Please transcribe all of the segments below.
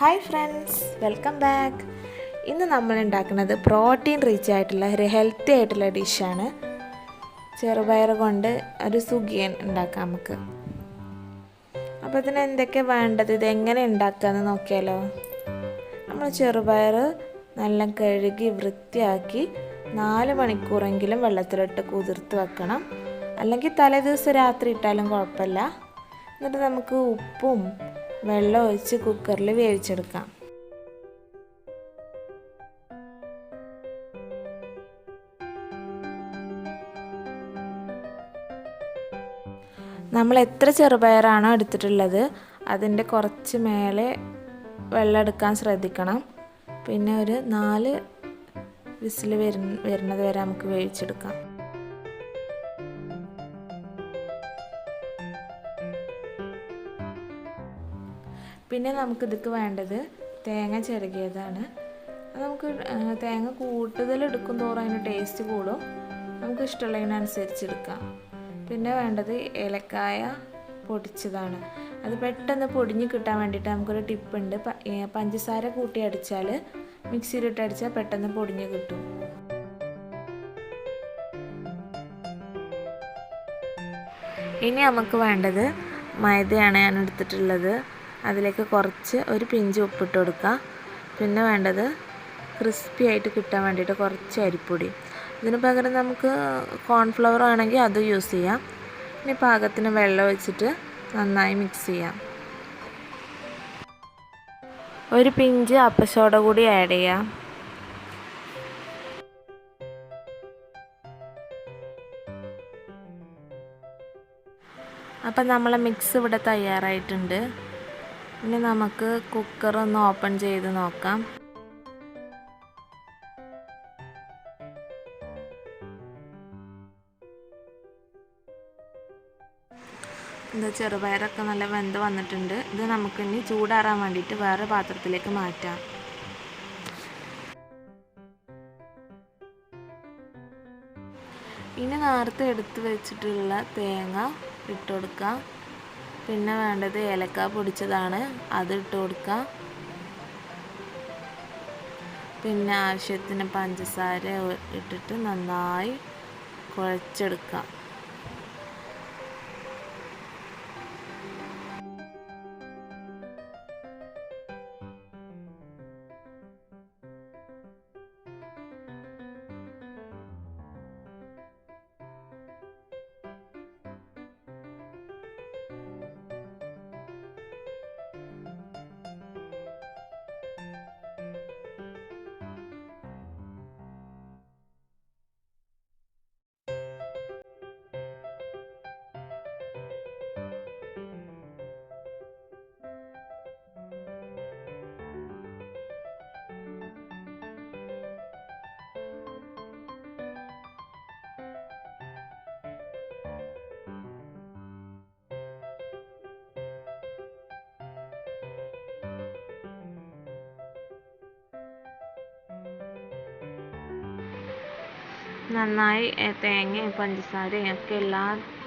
Hi friends, welcome back. ഇന്ന് നമ്മൾ ഉണ്ടാക്കുന്നത് പ്രോട്ടീൻ റിച്ച് ആയിട്ടുള്ള ഒരു ഹെൽത്തി ആയിട്ടുള്ള ഡിഷാണ്. ചെറുപയർ കൊണ്ട് ഒരു സുഗിയൻ ഉണ്ടാക്കാം നമുക്ക്. അപ്പോൾ ഇതിന് എന്തൊക്കെ വേണ്ടത്, ഇതെങ്ങനെ ഉണ്ടാക്കാമെന്ന് നോക്കിയാലോ. നമ്മൾ ചെറുപയർ നല്ല കഴുകി വൃത്തിയാക്കി 4 മണിക്കൂറെങ്കിലും വെള്ളത്തിലിട്ട് കുതിർത്ത് വെക്കണം. അല്ലെങ്കിൽ തലേ ദിവസം രാത്രി ഇട്ടാലും കുഴപ്പമില്ല. എന്നിട്ട് നമുക്ക് ഉപ്പും വെള്ളം ഒഴിച്ച് കുക്കറിൽ വേവിച്ചെടുക്കാം. നമ്മൾ എത്ര ചെറുപയറാണോ എടുത്തിട്ടുള്ളത് അതിൻ്റെ കുറച്ച് മേലെ വെള്ളം എടുക്കാൻ ശ്രദ്ധിക്കണം. പിന്നെ ഒരു 4 വിസിൽ വരുന്നത് വരെ നമുക്ക് വേവിച്ചെടുക്കാം. പിന്നെ നമുക്കിതൊക്കെ വേണ്ടത് തേങ്ങ ചിരകിയതാണ്. നമുക്ക് തേങ്ങ കൂടുതൽ എടുക്കും തോറും അതിന് ടേസ്റ്റ് കൂടും. നമുക്ക് ഇഷ്ടമുള്ളതിനനുസരിച്ച് എടുക്കാം. പിന്നെ വേണ്ടത് ഏലക്കായ പൊടിച്ചതാണ്. അത് പെട്ടെന്ന് പൊടിഞ്ഞ് കിട്ടാൻ വേണ്ടിയിട്ട് നമുക്കൊരു ടിപ്പുണ്ട്. പഞ്ചസാര കൂട്ടി അടിച്ചാൽ, മിക്സിയിലിട്ട് അടിച്ചാൽ പെട്ടെന്ന് പൊടിഞ്ഞ് കിട്ടും. ഇനി നമുക്ക് വേണ്ടത് മൈദയാണ് ഞാൻ എടുത്തിട്ടുള്ളത്. അതിലേക്ക് ഒരു പിഞ്ച് ഉപ്പിട്ട് കൊടുക്കുക. പിന്നെ വേണ്ടത് ക്രിസ്പി ആയിട്ട് കിട്ടാൻ വേണ്ടിയിട്ട് കുറച്ച് അരിപ്പൊടി. ഇതിന് പകരം നമുക്ക് കോൺഫ്ലവർ ആണെങ്കിൽ അത് യൂസ് ചെയ്യാം. ഇനി പാകത്തിന് വെള്ളം ഒഴിച്ചിട്ട് നന്നായി മിക്സ് ചെയ്യാം. ഒരു പിഞ്ച് അപ്പസോഡ കൂടി ആഡ് ചെയ്യാം. അപ്പം നമ്മളെ മിക്സ് ഇവിടെ തയ്യാറായിട്ടുണ്ട്. ഇനി നമുക്ക് കുക്കർ ഒന്ന് ഓപ്പൺ ചെയ്ത് നോക്കാം. ഇത് ചെറുപയറൊക്കെ നല്ല വെന്ത് വന്നിട്ടുണ്ട്. ഇത് നമുക്കിനി ചൂടാറാൻ വേണ്ടിയിട്ട് വേറെ പാത്രത്തിലേക്ക് മാറ്റാം. ഇനി നേരത്തെ എടുത്ത് വെച്ചിട്ടുള്ള തേങ്ങ ഇട്ട് കൊടുക്കാം. പിന്നെ വേണ്ടത് ഏലക്ക പൊടിച്ചതാണ്, അത് ഇട്ട് കൊടുക്കുക. പിന്നെ ആവശ്യത്തിന് പഞ്ചസാര ഇട്ടിട്ട് നന്നായി കുഴച്ചെടുക്കാം. നന്നായി തേങ്ങയും പഞ്ചസാരയും ഒക്കെ എല്ലാ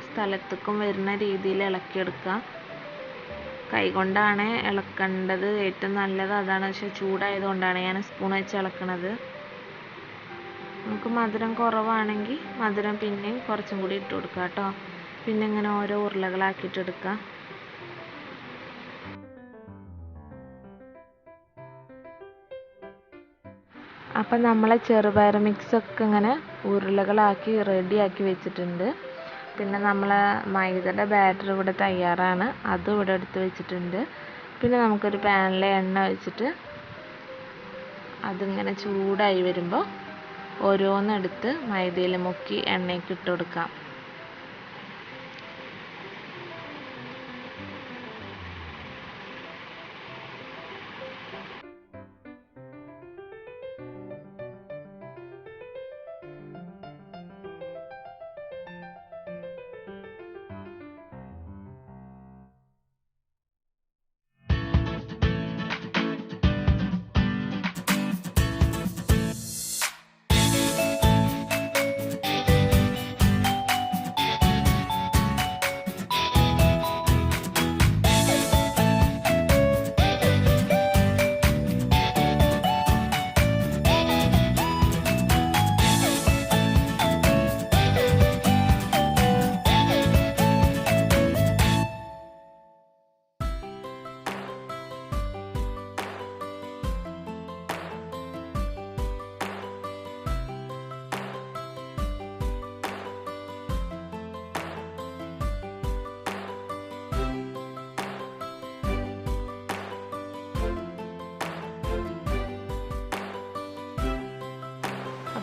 സ്ഥലത്തേക്കും വരുന്ന രീതിയിൽ ഇളക്കിയെടുക്കുക. കൈകൊണ്ടാണ് ഇളക്കേണ്ടത്, ഏറ്റവും നല്ലത് അതാണ്. പക്ഷെ ചൂടായതുകൊണ്ടാണ് ഞാൻ സ്പൂൺ വെച്ച് ഇളക്കണത്. നമുക്ക് മധുരം കുറവാണെങ്കിൽ മധുരം പിന്നെയും കുറച്ചും കൂടി ഇട്ട് കൊടുക്കുക കേട്ടോ. പിന്നെ ഇങ്ങനെ ഓരോ ഉരുളകളാക്കിയിട്ടെടുക്കുക. അപ്പം നമ്മളെ ചെറുപയർ മിക്സൊക്കെ ഇങ്ങനെ ഉരുളകളാക്കി റെഡിയാക്കി വെച്ചിട്ടുണ്ട്. പിന്നെ നമ്മളെ മൈദയുടെ ബാറ്റർ ഇവിടെ തയ്യാറാണ്, അതും ഇവിടെ എടുത്ത് വെച്ചിട്ടുണ്ട്. പിന്നെ നമുക്കൊരു പാനിൽ എണ്ണ ഒഴിച്ചിട്ട് അതിങ്ങനെ ചൂടായി വരുമ്പോൾ ഓരോന്നെടുത്ത് മൈദയിൽ മുക്കി എണ്ണയ്ക്ക് ഇട്ട് കൊടുക്കാം.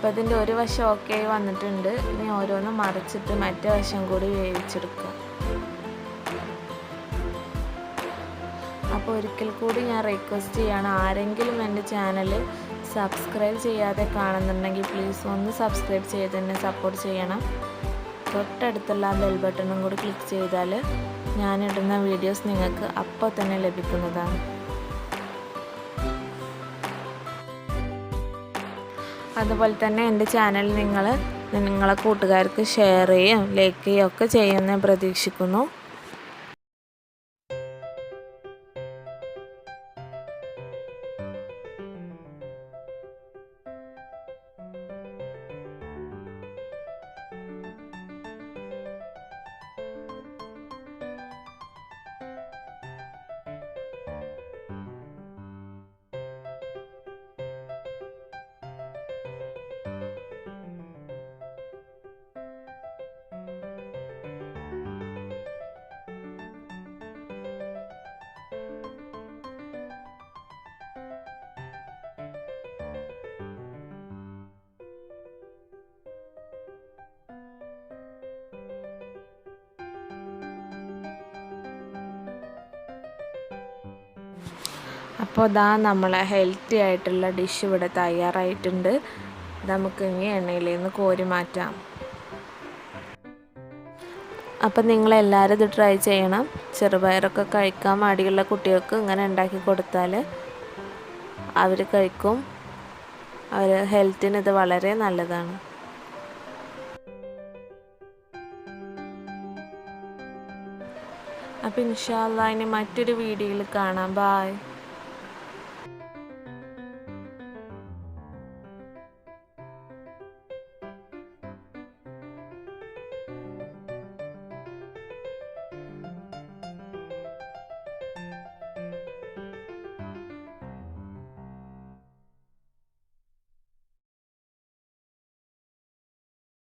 അപ്പോൾ ഇതിൻ്റെ ഒരു വശം ഓക്കെ ആയി വന്നിട്ടുണ്ട്. ഇനി ഓരോന്നും മറിച്ചിട്ട് മറ്റേ വശം കൂടി വേവിച്ചെടുക്കുക. അപ്പോൾ ഒരിക്കൽ കൂടി ഞാൻ റിക്വസ്റ്റ് ചെയ്യാണ്, ആരെങ്കിലും എൻ്റെ ചാനൽ സബ്സ്ക്രൈബ് ചെയ്യാതെ കാണുന്നുണ്ടെങ്കിൽ പ്ലീസ് ഒന്ന് സബ്സ്ക്രൈബ് ചെയ്ത് തന്നെ സപ്പോർട്ട് ചെയ്യണം. തൊട്ടടുത്തുള്ള ആ ബെൽ ബട്ടണും കൂടി ക്ലിക്ക് ചെയ്താൽ ഞാനിടുന്ന വീഡിയോസ് നിങ്ങൾക്ക് അപ്പോൾ തന്നെ ലഭിക്കുന്നതാണ്. അതുപോലെ തന്നെ എൻ്റെ ചാനൽ നിങ്ങളെ കൂട്ടുകാർക്ക് ഷെയർ ചെയ്യുകയും ലൈക്ക് ചെയ്യുകയും ഒക്കെ ചെയ്യുമെന്ന് പ്രതീക്ഷിക്കുന്നു. അപ്പോൾ ഇതാ നമ്മളെ ഹെൽത്തി ആയിട്ടുള്ള ഡിഷ് ഇവിടെ തയ്യാറായിട്ടുണ്ട്. നമുക്ക് ഇനി എണ്ണയിൽ നിന്ന് കോരി മാറ്റാം. അപ്പം നിങ്ങളെല്ലാവരും ഇത് ട്രൈ ചെയ്യണം. ചെറുപയറൊക്കെ കഴിക്കാൻ മടിയുള്ള കുട്ടികൾക്ക് ഇങ്ങനെ ഉണ്ടാക്കി കൊടുത്താൽ അവർ കഴിക്കും. ഹെൽത്തിന് ഇത് വളരെ നല്ലതാണ്. അപ്പോൾ ഇൻഷാ അല്ലാഹ് ഇനി മറ്റൊരു വീഡിയോയിൽ കാണാം. ബൈ.